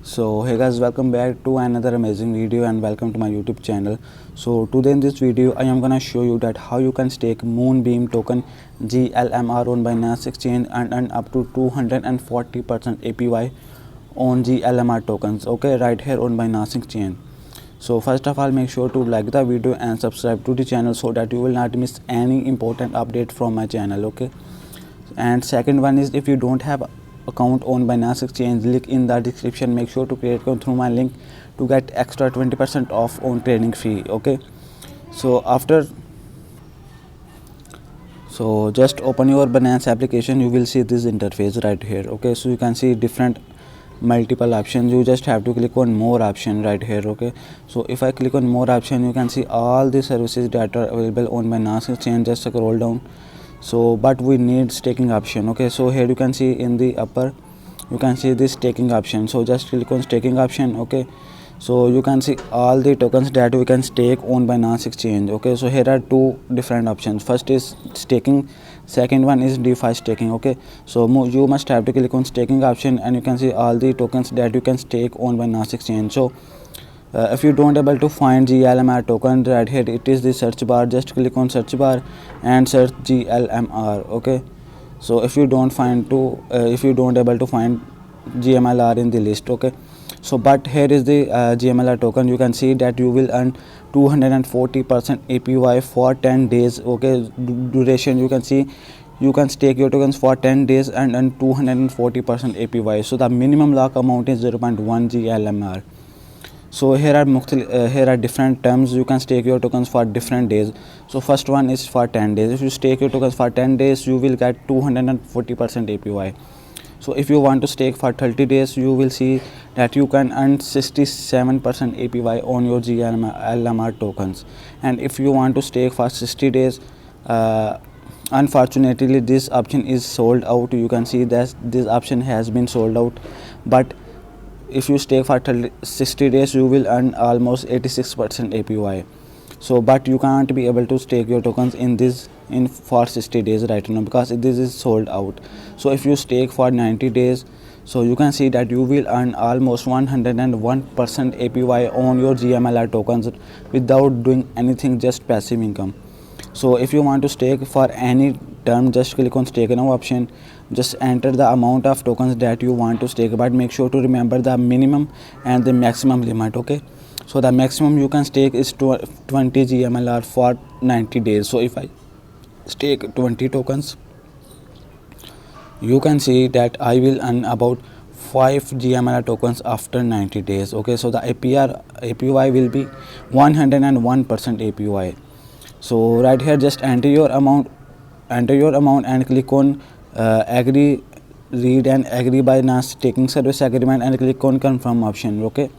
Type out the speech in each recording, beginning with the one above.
So hey guys, welcome back to another amazing video and welcome to my YouTube channel. So today in this video I am gonna show you that how you can stake Moonbeam token GLMR on Binance exchange and earn up to 240% APY on GLMR tokens, okay, right here on Binance exchange. So first of all, make sure to like the video and subscribe to the channel so that you will not miss any important update from my channel, okay. And second one is, if you don't have account on Binance exchange, link in the description. Make sure to create account through my link to get extra 20% off on trading fee, okay. So just open your Binance application, you will see this interface right here, okay. So you can see different multiple options. You just have to click on more option right here, okay. So if I click on more option, you can see all the services that are available on Binance exchange. Just scroll down. So but we need staking option, okay. So here you can see in the upper, you can see this staking option. So just click on staking option, okay. So you can see all the tokens that we can stake on Binance exchange, okay. So here are two different options. First is staking, second one is DeFi staking, okay. So you must have to click on staking option and you can see all the tokens that you can stake on Binance exchange. So if you don't able to find GLMR token right here, it is the search bar. Just click on search bar and search GLMR, okay. So if you don't able to find GMLR in the list, okay. So but here is the GMLR token. You can see that you will earn 240% APY for 10 days, okay. Duration, you can see you can stake your tokens for 10 days and earn 240% APY. So the minimum lock amount is 0.1 GLMR. So here are different terms. You can stake your tokens for different days. So first one is for 10 days. If you stake your tokens for 10 days, you will get 240% APY. So if you want to stake for 30 days, you will see that you can earn 67% APY on your GLMR tokens. And if you want to stake for 60 days, unfortunately this option is sold out. You can see that this option has been sold out. But if you stake for 60 days, you will earn almost 86% APY. So but you can't be able to stake your tokens in for 60 days right now because this is sold out. So if you stake for 90 days, so you can see that you will earn almost 101% APY on your GMLR tokens without doing anything, just passive income. So if you want to stake for any term, just click on stake now option. Just enter the amount of tokens that you want to stake, but make sure to remember the minimum and the maximum limit, okay. So the maximum you can stake is 20 GMLR for 90 days. So if I stake 20 tokens, you can see that I will earn about 5 GMLR tokens after 90 days, okay. So the APY will be 101% APY. So right here, just enter your amount and click on agree, read and agree Binance staking service agreement and click on confirm option, okay.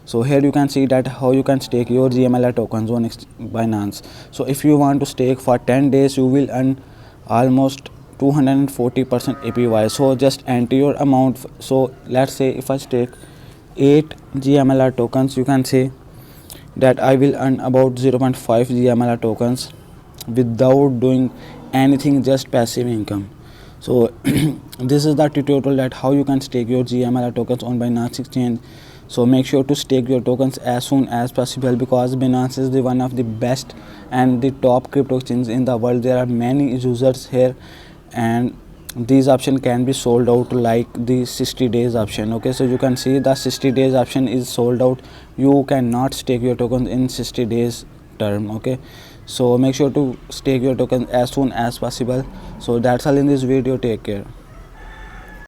So here you can see that how you can stake your GMLR tokens on Binance. So if you want to stake for 10 days, you will earn almost 240% APY. So just enter your amount. So let's say if I stake 8 GMLR tokens, you can say that I will earn about 0.5 GMLR tokens without doing anything, just passive income. So this is the tutorial that how you can stake your GMLR tokens on Binance exchange. So make sure to stake your tokens as soon as possible because Binance is the one of the best and the top crypto exchanges in the world. There are many users here and these option can be sold out like the 60 days option, okay. So you can see the 60 days option is sold out. You cannot stake your tokens in 60 days term, okay. So make sure to stake your tokens as soon as possible. So that's all in this video. Take care.